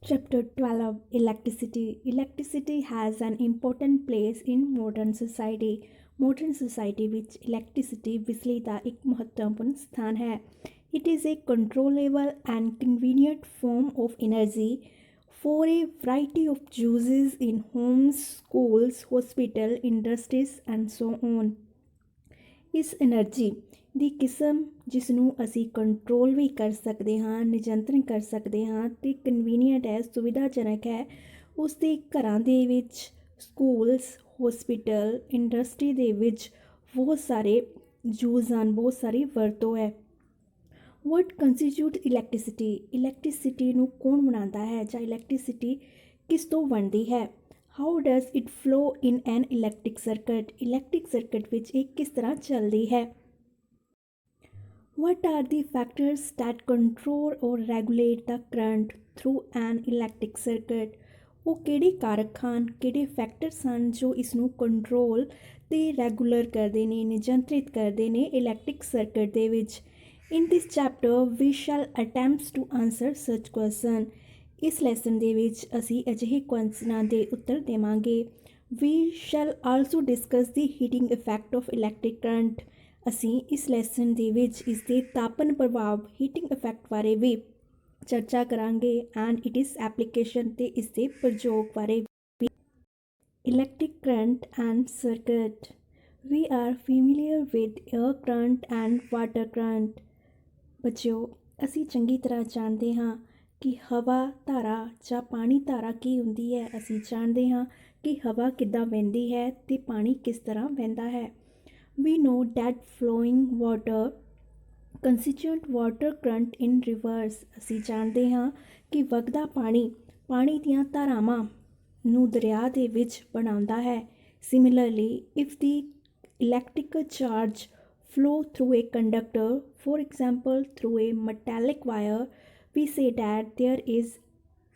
Chapter 12 Electricity. Electricity has an important place in modern society. Modern society which electricity बिजली का एक महत्वपूर्ण स्थान है. It is a controllable and convenient form of energy for a variety of uses in homes, schools, hospitals, industries and so on. ਇਸ energy ਦੀ ਕਿਸਮ ਜਿਸ ਨੂੰ ਅਸੀਂ ਕੰਟਰੋਲ ਵੀ ਕਰ ਸਕਦੇ ਹਾਂ, ਨਿਯੰਤਰਣ ਕਰ ਸਕਦੇ ਹਾਂ ਅਤੇ ਕਨਵੀਨੀਅੰਟ ਹੈ, ਸੁਵਿਧਾਜਨਕ ਹੈ, ਉਸ ਦੇ ਘਰਾਂ ਦੇ ਵਿੱਚ, ਸਕੂਲਸ, ਹੌਸਪੀਟਲ, ਇੰਡਸਟਰੀ ਦੇ ਵਿੱਚ ਬਹੁਤ ਸਾਰੇ ਯੂਜ਼ ਹਨ, ਬਹੁਤ ਸਾਰੀ ਵਰਤੋਂ ਹੈ. ਵਾਟ ਕੰਸਟੀਟਿਊਟ ਇਲੈਕਟ੍ਰੀਸਿਟੀ. ਇਲੈਕਟ੍ਰੀਸਿਟੀ ਨੂੰ ਕੌਣ ਬਣਾਉਂਦਾ ਹੈ ਜਾਂ ਇਲੈਕਟ੍ਰੀਸਿਟੀ ਕਿਸ ਤੋਂ ਬਣਦੀ ਹੈ. How does it flow in N electric circuit. Electric circuit ਵਿੱਚ ਇਹ ਕਿਸ ਤਰ੍ਹਾਂ ਚੱਲਦੀ ਹੈ. What are the factors that control or regulate the current through an electric circuit? ਉਹ ਕਿਹੜੇ ਕਾਰਕ ਹਨ, ਕਿਹੜੇ ਫੈਕਟਰਸ ਹਨ ਜੋ ਇਸ ਨੂੰ ਕੰਟਰੋਲ ਅਤੇ ਰੈਗੂਲਰ ਕਰਦੇ ਨੇ, ਨਿਯੰਤਰਿਤ ਕਰਦੇ ਨੇ ਇਲੈਕਟ੍ਰਿਕ ਸਰਕਟ ਦੇ ਵਿੱਚ. In this chapter we shall attempts to answer such question. ਇਸ ਲੈਸਨ ਦੇ ਵਿੱਚ ਅਸੀਂ ਅਜਿਹੇ ਕੁਐਸਚਨਾਂ ਦੇ ਉੱਤਰ ਦੇਵਾਂਗੇ. We shall also discuss the heating effect of electric current. ਅਸੀਂ ਇਸ ਲੈਸਨ ਦੇ ਵਿੱਚ ਇਸ ਦੇ ਤਾਪਨ ਪ੍ਰਭਾਵ, ਹੀਟਿੰਗ ਇਫੈਕਟ ਬਾਰੇ ਵੀ ਚਰਚਾ ਕਰਾਂਗੇ ਐਂਡ ਇਟ ਇਜ਼ ਐਪਲੀਕੇਸ਼ਨ ਅਤੇ ਇਸ ਦੇ ਪ੍ਰਯੋਗ ਬਾਰੇ ਵੀ. Electric current and circuit. We are familiar with air current and water current. ਬੱਚਿਓ, ਅਸੀਂ ਚੰਗੀ ਤਰ੍ਹਾਂ ਜਾਣਦੇ ਹਾਂ ਕਿ ਹਵਾ ਧਾਰਾ ਜਾਂ ਪਾਣੀ ਧਾਰਾ ਕੀ ਹੁੰਦੀ ਹੈ. ਅਸੀਂ ਜਾਣਦੇ ਹਾਂ ਕਿ ਹਵਾ ਕਿੱਦਾਂ ਵਹਿੰਦੀ ਹੈ ਅਤੇ ਪਾਣੀ ਕਿਸ ਤਰ੍ਹਾਂ ਵਹਿੰਦਾ ਹੈ. We know that flowing water constitute water current in rivers. ਅਸੀਂ ਜਾਣਦੇ ਹਾਂ ਕਿ ਵਗਦਾ ਪਾਣੀ ਦੀਆਂ ਧਾਰਾਵਾਂ ਨੂੰ ਦਰਿਆ ਦੇ ਵਿੱਚ ਬਣਾਉਂਦਾ ਹੈ. Similarly, if the electrical charge flow through a conductor, for example through a metallic wire, we say that there is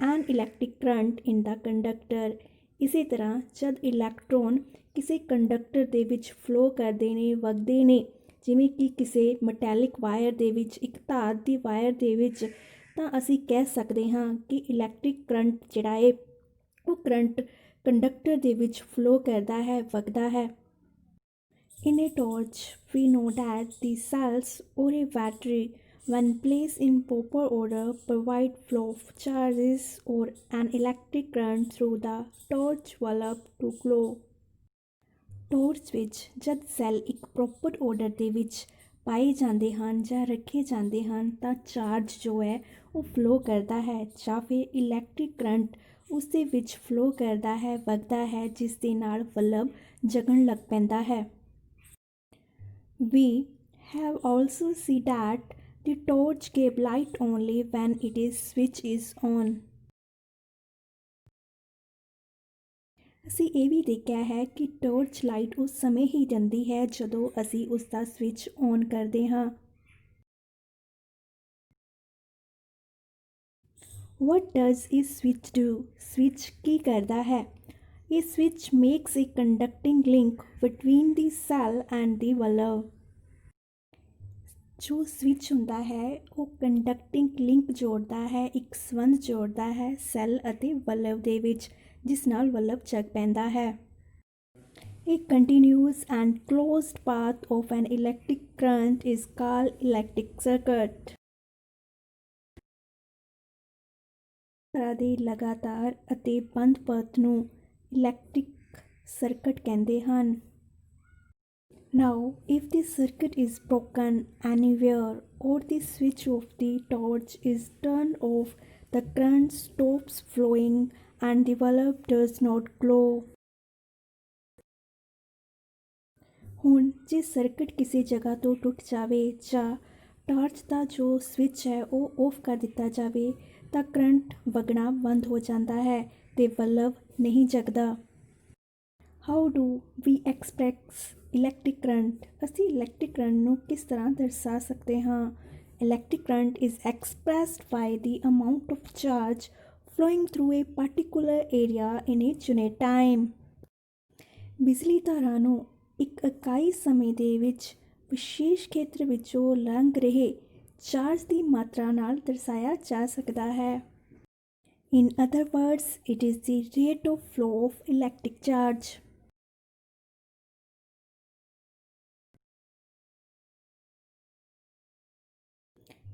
an electric current in the conductor. ਇਸੇ ਤਰ੍ਹਾਂ ਜਦ ਇਲੈਕਟ੍ਰੋਨ ਕਿਸੇ ਕੰਡਕਟਰ ਦੇ ਵਿੱਚ ਫਲੋ ਕਰਦੇ ਨੇ, ਵਗਦੇ ਨੇ, ਜਿਵੇਂ ਕਿ ਕਿਸੇ ਮੈਟੈਲਿਕ ਵਾਇਰ ਦੇ ਵਿੱਚ, ਇੱਕ ਧਾਤ ਦੀ ਵਾਇਰ ਦੇ ਵਿੱਚ, ਤਾਂ ਅਸੀਂ ਕਹਿ ਸਕਦੇ ਹਾਂ ਕਿ ਇਲੈਕਟ੍ਰਿਕ ਕਰੰਟ ਜਿਹੜਾ ਹੈ ਉਹ ਕਰੰਟ ਕੰਡਕਟਰ ਦੇ ਵਿੱਚ ਫਲੋ ਕਰਦਾ ਹੈ, ਵਗਦਾ ਹੈ. In a torch we know that the cells or a battery when placed in proper order provide flow of charges or an electric current through the torch bulb to glow. Torch ਵਿੱਚ ਜਦ cell ਇੱਕ proper order ਦੇ ਵਿੱਚ ਪਾਏ ਜਾਂਦੇ ਹਨ ਜਾਂ ਰੱਖੇ ਜਾਂਦੇ ਹਨ ਤਾਂ ਚਾਰਜ ਜੋ ਹੈ ਉਹ ਫਲੋ ਕਰਦਾ ਹੈ ਜਾਂ ਫਿਰ ਇਲੈਕਟ੍ਰਿਕ ਕਰੰਟ ਉਸ ਦੇ ਵਿੱਚ ਫਲੋ ਕਰਦਾ ਹੈ, ਵਗਦਾ ਹੈ, ਜਿਸ ਦੇ ਨਾਲ ਬਲਬ ਜਗਣ ਲੱਗ ਪੈਂਦਾ ਹੈ. We have also seen that the torch gives light only when its switch is on. ਅਸੀਂ ਇਹ ਵੀ ਦੇਖਿਆ ਹੈ ਕਿ ਟੋਰਚ ਲਾਈਟ ਉਸ ਸਮੇਂ ਹੀ ਦਿੰਦੀ ਹੈ ਜਦੋਂ ਅਸੀਂ ਉਸ ਦਾ ਸਵਿਚ ਔਨ ਕਰਦੇ ਹਾਂ. What does a switch do? Switch ਕੀ ਕਰਦਾ ਹੈ? ਇਹ switch makes a conducting link between the cell and the bulb. ਜੋ ਸਵਿਚ ਹੁੰਦਾ ਹੈ ਉਹ ਕੰਡਕਟਿੰਗ ਲਿੰਕ ਜੋੜਦਾ ਹੈ, ਇੱਕ ਸੰਬੰਧ ਜੋੜਦਾ ਹੈ ਸੈੱਲ ਅਤੇ ਬਲਬ ਦੇ ਵਿੱਚ, ਜਿਸ ਨਾਲ ਬਲਬ ਜਗ ਪੈਂਦਾ ਹੈ. A continuous and closed path of an electric current is called electric circuit. ਤਰ੍ਹਾਂ ਦੇ ਲਗਾਤਾਰ ਅਤੇ ਬੰਦ ਪਥ ਨੂੰ ਇਲੈਕਟ੍ਰਿਕ ਸਰਕਟ ਕਹਿੰਦੇ ਹਨ. Now, if the circuit is broken anywhere or the switch of the torch is turned off, the current stops flowing and the bulb does not glow. ਹੁਣ ਜੇ ਸਰਕਟ ਕਿਸੇ ਜਗ੍ਹਾ ਤੋਂ ਟੁੱਟ ਜਾਵੇ ਜਾਂ ਟਾਰਚ ਦਾ ਜੋ ਸਵਿਚ ਹੈ ਉਹ ਆਫ ਕਰ ਦਿੱਤਾ ਜਾਵੇ ਤਾਂ ਕਰੰਟ ਵਗਣਾ ਬੰਦ ਹੋ ਜਾਂਦਾ ਹੈ ਅਤੇ ਬਲਬ ਨਹੀਂ ਜਗਦਾ. How do we express electric current. ਅਸੀਂ ਇਲੈਕਟ੍ਰਿਕ ਕਰੰਟ ਨੂੰ ਕਿਸ ਤਰ੍ਹਾਂ ਦਰਸਾ ਸਕਦੇ ਹਾਂ. Electric current is expressed by the amount of charge flowing through a particular area in a unit time. ਬਿਜਲੀ ਧਾਰਾ ਨੂੰ ਇੱਕ ਇਕਾਈ ਸਮੇਂ ਦੇ ਵਿੱਚ ਵਿਸ਼ੇਸ਼ ਖੇਤਰ ਵਿੱਚੋਂ ਲੰਘ ਰਹੇ ਚਾਰਜ ਦੀ ਮਾਤਰਾ ਨਾਲ ਦਰਸਾਇਆ ਜਾ ਸਕਦਾ ਹੈ. In other words, it is the rate of flow of electric charge.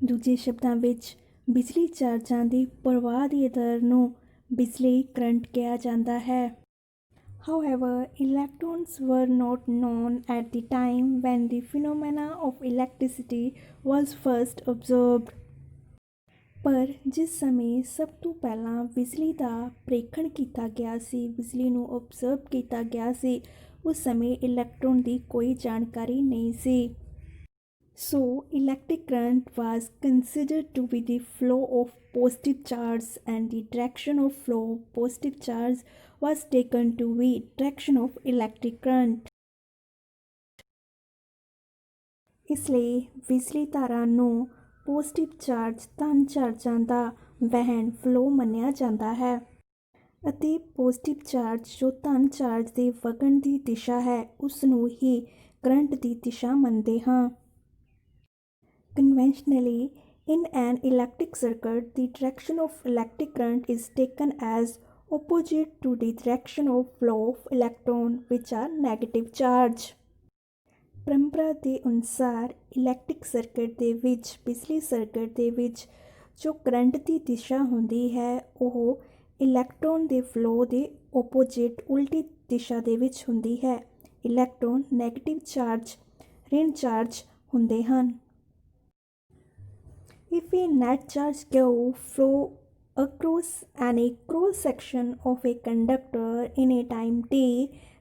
ਦੂਜੇ ਸ਼ਬਦਾਂ ਵਿੱਚ ਬਿਜਲੀ ਚਾਰਜਾਂ ਦੀ ਪ੍ਰਵਾਹ ਦੀ ਦਰ ਨੂੰ ਬਿਜਲੀ ਕਰੰਟ ਕਿਹਾ ਜਾਂਦਾ ਹੈ। However, electrons were not known at the time when the phenomena of electricity was first observed. ਪਰ ਜਿਸ ਸਮੇਂ ਸਭ ਤੋਂ ਪਹਿਲਾਂ ਬਿਜਲੀ ਦਾ ਪ੍ਰੀਖਣ ਕੀਤਾ ਗਿਆ ਸੀ, ਬਿਜਲੀ ਨੂੰ ਓਬਜ਼ਰਵ ਕੀਤਾ ਗਿਆ ਸੀ, ਉਸ ਸਮੇਂ ਇਲੈਕਟ੍ਰੋਨ ਦੀ ਕੋਈ ਜਾਣਕਾਰੀ ਨਹੀਂ ਸੀ। So, electric current was considered to be the flow of positive charge and the direction of flow of positive charge was taken to be direction of electric current. ਇਸ ਲਈ ਬਿਜਲੀ ਤਾਰਾਂ ਨੂੰ ਪੋਜ਼ਿਟਿਵ ਚਾਰਜ ਧਨ ਚਾਰਜਾਂ ਦਾ ਵਹਿਣ ਫਲੋ ਮੰਨਿਆ ਜਾਂਦਾ ਹੈ ਅਤੇ ਪੋਜ਼ਿਟਿਵ ਚਾਰਜ ਜੋ ਧਨ ਚਾਰਜ ਦੇ ਵਗਣ ਦੀ ਦਿਸ਼ਾ ਹੈ ਉਸ ਨੂੰ ਹੀ ਕਰੰਟ ਦੀ ਦਿਸ਼ਾ ਮੰਨਦੇ ਹਾਂ। Conventionally, in an electric circuit, the direction of electric current is taken as opposite to the direction of flow of electrons which are negative charge. ਪਰੰਪਰਾ ਦੇ ਅਨੁਸਾਰ ਇਲੈਕਟ੍ਰਿਕ ਸਰਕਟ ਦੇ ਵਿੱਚ ਬਿਜਲੀ ਸਰਕਟ ਦੇ ਵਿੱਚ ਜੋ ਕਰੰਟ ਦੀ ਦਿਸ਼ਾ ਹੁੰਦੀ ਹੈ ਉਹ ਇਲੈਕਟ੍ਰੋਨ ਦੇ ਫਲੋ ਦੇ ਓਪੋਜਿਟ ਉਲਟੀ ਦਿਸ਼ਾ ਦੇ ਵਿੱਚ ਹੁੰਦੀ ਹੈ। ਇਲੈਕਟ੍ਰੋਨ ਨੈਗੇਟਿਵ ਚਾਰਜ ਰਿਣ ਚਾਰਜ ਹੁੰਦੇ ਹਨ। If a net charge Q flow across any cross section of a conductor in a time t,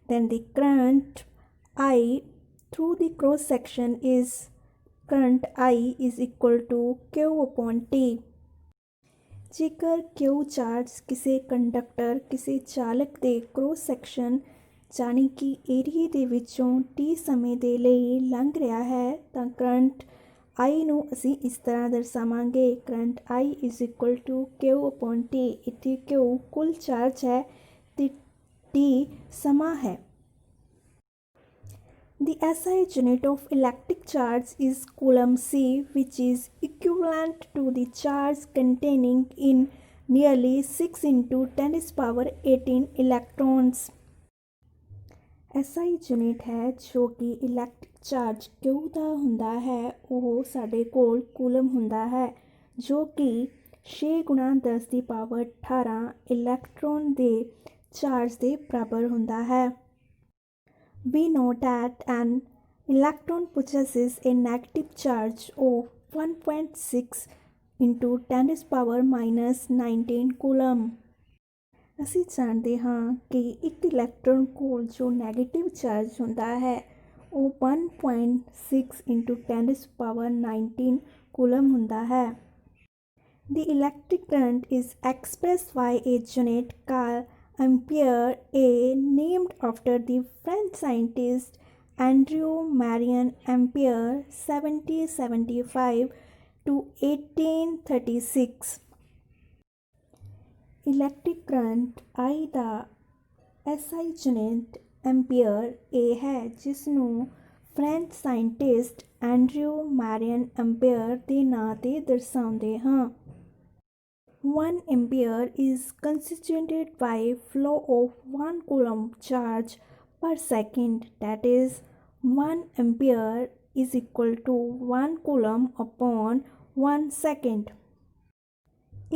then the current I through the cross section is current I is equal to Q upon T. ਜੇਕਰ Q charge ਕਿਸੇ conductor ਕਿਸੇ ਚਾਲਕ ਦੇ cross section ਜਾਣੀ ਕਿ ਏਰੀਏ ਦੇ ਵਿੱਚੋਂ t ਸਮੇਂ ਦੇ ਲਈ ਲੰਘ ਰਿਹਾ ਹੈ ਤਾਂ ਕਰੰਟ I ਨੂੰ ਅਸੀਂ ਇਸ ਤਰ੍ਹਾਂ ਦਰਸਾਵਾਂਗੇ current I is equal to Q upon T। ਇੱਥੇ Q ਕੁੱਲ ਚਾਰਜ ਹੈ ਅਤੇ T ਸਮਾਂ ਹੈ। The SI unit of electric charge is coulomb C, which is equivalent to the charge containing in nearly 6 into 10 to the power 18 electrons. SI unit ਹੈ ਜੋ ਕਿ electric charge Q ਦਾ ਹੁੰਦਾ ਹੈ ਉਹ ਸਾਡੇ ਕੋਲ ਕੂਲਮ ਹੁੰਦਾ ਹੈ ਜੋ ਕਿ 6 ਗੁਣਾ 10 ਦੀ ਪਾਵਰ 18 ਇਲੈਕਟ੍ਰੋਨ ਦੇ ਚਾਰਜ ਦੇ ਬਰਾਬਰ ਹੁੰਦਾ ਹੈ। We know that an electron possesses a negative charge of 1.6 into 10 to the power minus 19 coulomb. ਅਸੀਂ ਜਾਣਦੇ ਹਾਂ ਕਿ ਇੱਕ ਇਲੈਕਟ੍ਰੋਨ ਕੋਲ ਜੋ ਨੈਗੇਟਿਵ ਚਾਰਜ ਹੁੰਦਾ ਹੈ ਉਹ 1.6 into 10 to the power 19 coulomb ਹੁੰਦਾ ਹੈ। The electric current is expressed by a unit called ampere, named after the French scientist Andrew Marion Ampere, 1775 to 1836. Electric current I the SI unit ampere ਹੈ ਜਿਸ ਨੂੰ French scientist Andrew Marian ampere ਦੇ ਨਾਂ 'ਤੇ ਦਰਸਾਉਂਦੇ ਹਾਂ। 1 ampere is constituted by flow of 1 coulomb charge per second, that is 1 ampere is equal to 1 coulomb upon 1 second.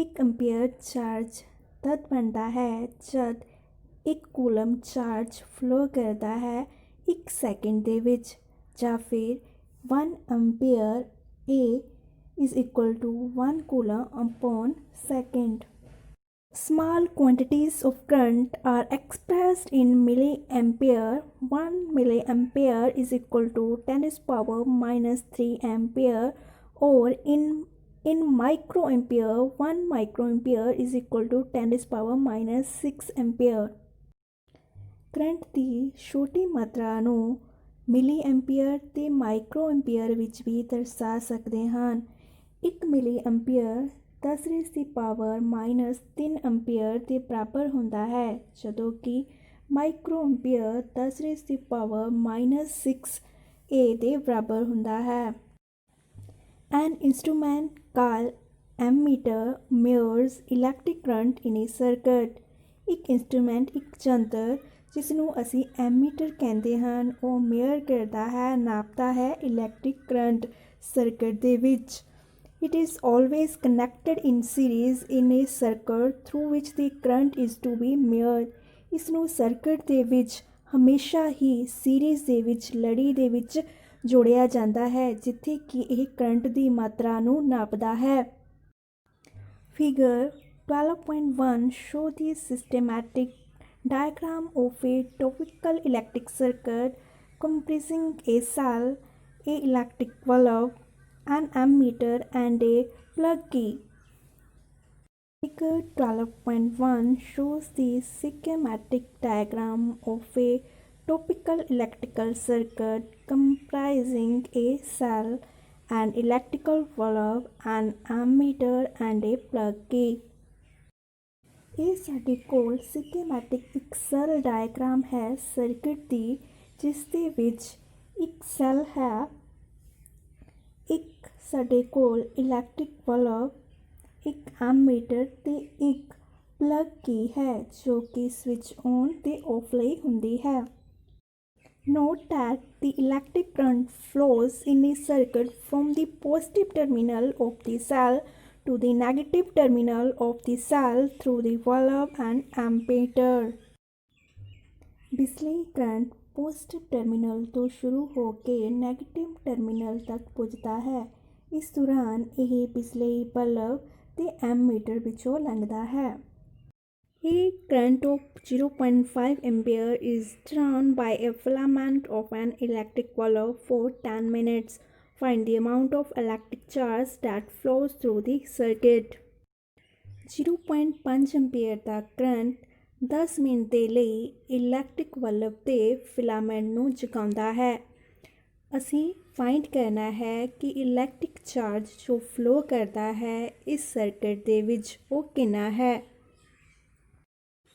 1 ampere charge ਤਦ ਬਣਦਾ ਹੈ ਜਦ 1 ਕੂਲਮ ਚਾਰਜ ਫਲੋ ਕਰਦਾ ਹੈ 1 ਸੈਕਿੰਡ ਦੇ ਵਿੱਚ ਜਾਂ ਫਿਰ 1 ampere A is equal to 1 coulomb upon second. Small quantities of current are expressed in milliampere. 1 milliampere is equal to 10 to the power minus 3 ampere, or in microampere 1 microampere is equal to 10 to the power minus 6 ampere. Current ਦੀ ਛੋਟੀ ਮਾਤਰਾ ਨੂੰ ਮਿਲੀ ampere ਅਤੇ micro ampere ਵਿੱਚ ਵੀ ਦਰਸਾ ਸਕਦੇ ਹਨ। 1 milli ampere 10 ਦੀ ਪਾਵਰ ਮਾਈਨਸ 3 ਐਂਪੀਅਰ ਦੇ ਬਰਾਬਰ ਹੁੰਦਾ ਹੈ ਜਦੋਂ ਕਿ ਮਾਈਕਰੋ ਐਂਪੀਅਰ 10 ਦੀ ਪਾਵਰ ਮਾਈਨਸ 6 ਦੇ ਬਰਾਬਰ ਹੁੰਦਾ ਹੈ। An instrument called ammeter measures electric current in a circuit. ਇੱਕ ਇੰਸਟਰੂਮੈਂਟ, ਇੱਕ ਯੰਤਰ ਜਿਸ ਨੂੰ ਅਸੀਂ ਐਮੀਟਰ ਕਹਿੰਦੇ ਹਨ, ਉਹ ਮੇਅਰ ਕਰਦਾ ਹੈ, ਨਾਪਦਾ ਹੈ ਇਲੈਕਟ੍ਰਿਕ ਕਰੰਟ ਸਰਕਟ ਦੇ ਵਿੱਚ। It is always connected in series in a circuit through which the current is to be measured। ਇਸ ਨੂੰ ਸਰਕਟ ਦੇ ਵਿੱਚ ਹਮੇਸ਼ਾ ਹੀ ਸੀਰੀਜ਼ ਦੇ ਵਿੱਚ, ਲੜੀ ਦੇ ਵਿੱਚ ਜੋੜਿਆ ਜਾਂਦਾ ਹੈ, ਜਿੱਥੇ ਕਿ ਇਹ ਕਰੰਟ ਦੀ ਮਾਤਰਾ ਨੂੰ ਨਾਪਦਾ ਹੈ। Figure 12.1 show the systematic diagram of a typical electric circuit comprising a cell, a electric bulb, an ammeter and a plug key। Figure 12.1 shows the schematic diagram of a typical electrical circuit comprising a cell, an electrical bulb, an ammeter and a plug key। ਇਹ ਸਾਡੇ ਕੋਲ schematic ਇੱਕ ਸਰਲ diagram ਹੈ circuit ਦੀ, ਜਿਸ ਦੇ ਵਿੱਚ ਇੱਕ ਸੈੱਲ ਹੈ, ਇੱਕ ਸਾਡੇ ਕੋਲ ਇਲੈਕਟ੍ਰਿਕ ਬਲਬ, ਇੱਕ ਐਮੀਟਰ ਤੇ ਇੱਕ ਪਲੱਗ ਕੀ ਹੈ, ਜੋ ਕਿ ਸਵਿਚ ਔਨ ਤੇ ਆਫ ਲਈ ਹੁੰਦੀ ਹੈ। Note that the electric current flows in a circuit from the positive terminal of the cell to the negative terminal of the cell through the bulb and ammeter। ਬਿਜਲੀ current positive terminal ਤੋਂ ਸ਼ੁਰੂ ਹੋ ਕੇ negative terminal ਤੱਕ ਪੁੱਜਦਾ ਹੈ। ਇਸ ਦੌਰਾਨ ਇਹ ਬਿਜਲੀ ਬਲਬ ਤੇ ਐਮੀਟਰ ਵਿੱਚੋਂ ਲੰਘਦਾ ਹੈ। A current of 0.5 ampere is drawn by a filament of an electric bulb for 10 minutes। Find the amount of electric charge that flows through the circuit। 0.5 ampere the current 10 minute ਦੇ ਲਈ electric bulb ਦੇ filament ਨੂੰ ਜਗਾਉਂਦਾ ਹੈ। ਅਸੀਂ find ਕਰਨਾ ਹੈ ਕਿ electric charge ਜੋ ਫਲੋ ਕਰਦਾ ਹੈ ਇਸ ਸਰਕਟ ਦੇ ਵਿੱਚ ਉਹ ਕਿੰਨਾ ਹੈ।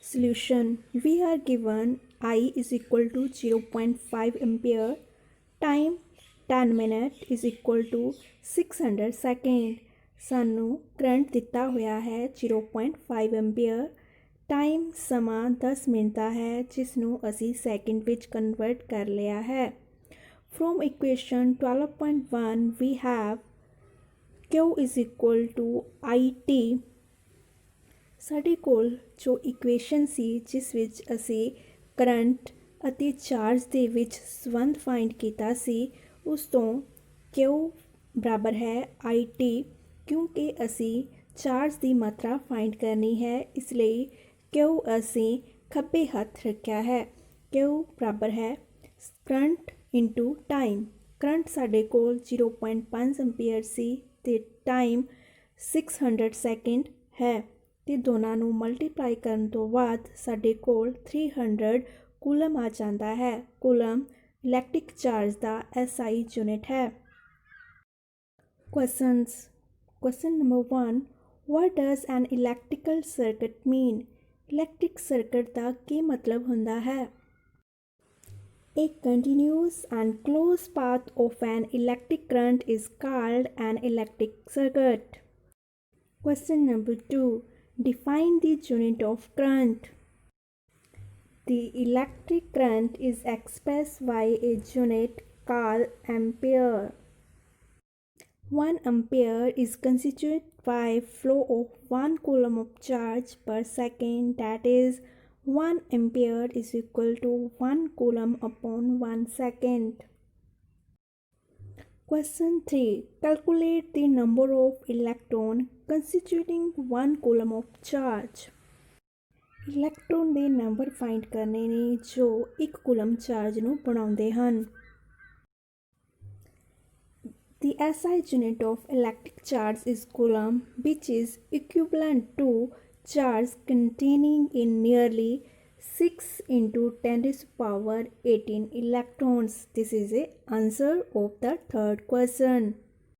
Solution: we are given I is equal to 0.5 ampere, time 10 minute is equal to 600 second। ਸਾਨੂੰ ਕਰੰਟ ਦਿੱਤਾ ਹੋਇਆ ਹੈ 0.5 ਐਂਪੀਅਰ, ਟਾਈਮ ਸਮਾਂ 10 ਮਿੰਟ ਦਾ ਹੈ, ਜਿਸ ਨੂੰ ਅਸੀਂ ਸੈਕਿੰਡ ਵਿੱਚ ਕਨਵਰਟ ਕਰ ਲਿਆ ਹੈ। From equation 12.1 we have Q is equal to IT। ਸਾਡੇ ਕੋਲ ਜੋ ਇਕੁਏਸ਼ਨ ਸੀ ਜਿਸ ਵਿੱਚ ਅਸੀਂ ਕਰੰਟ ਅਤੇ ਚਾਰਜ ਦੇ ਵਿੱਚ ਸੰਬੰਧ ਫਾਈਂਡ ਕੀਤਾ ਸੀ, ਉਸ ਤੋਂ Q ਬਰਾਬਰ ਹੈ IT। ਕਿਉਂਕਿ ਅਸੀਂ ਚਾਰਜ ਦੀ ਮਾਤਰਾ ਫਾਈਂਡ ਕਰਨੀ ਹੈ, ਇਸ ਲਈ Q ਅਸੀਂ ਖੱਬੇ ਹੱਥ ਰੱਖਿਆ ਹੈ। Q ਬਰਾਬਰ ਹੈ ਕਰੰਟ ਇੰਟੂ ਟਾਈਮ। ਕਰੰਟ ਸਾਡੇ ਕੋਲ 0.5 ਐਂਪੀਅਰ ਸੀ ਅਤੇ ਟਾਈਮ 600 ਸੈਕਿੰਡ ਹੈ, ਅਤੇ ਦੋਨਾਂ ਨੂੰ ਮਲਟੀਪਲਾਈ ਕਰਨ ਤੋਂ ਬਾਅਦ ਸਾਡੇ ਕੋਲ 300 ਕੂਲਮ ਆ ਜਾਂਦਾ ਹੈ। ਕੂਲਮ ਇਲੈਕਟ੍ਰਿਕ ਚਾਰਜ ਦਾ SI ਯੂਨਿਟ ਹੈ। Questions: Question number 1, what does an electrical circuit mean? Electric circuit ਦਾ ਕੀ ਮਤਲਬ ਹੁੰਦਾ ਹੈ? A continuous and closed path of an electric current is called an electric circuit। Question number 2, define the unit of current। The electric current is expressed by a unit called ampere। 1 ampere is constituted by flow of 1 coulomb of charge per second, that is 1 ampere is equal to 1 coulomb upon 1 second। Question 3, calculate the number of electron constituting 1 coulomb of charge। Electron ਦੇ number find ਕਰਨੇ ਨੇ ਜੋ 1 coulomb charge ਨੂੰ ਬਣਾਉਂਦੇ ਹਨ। The SI unit of electric charge is coulomb, which is equivalent to charge containing in nearly 6 into 10 to the power 18 electrons। This is the answer of the third question।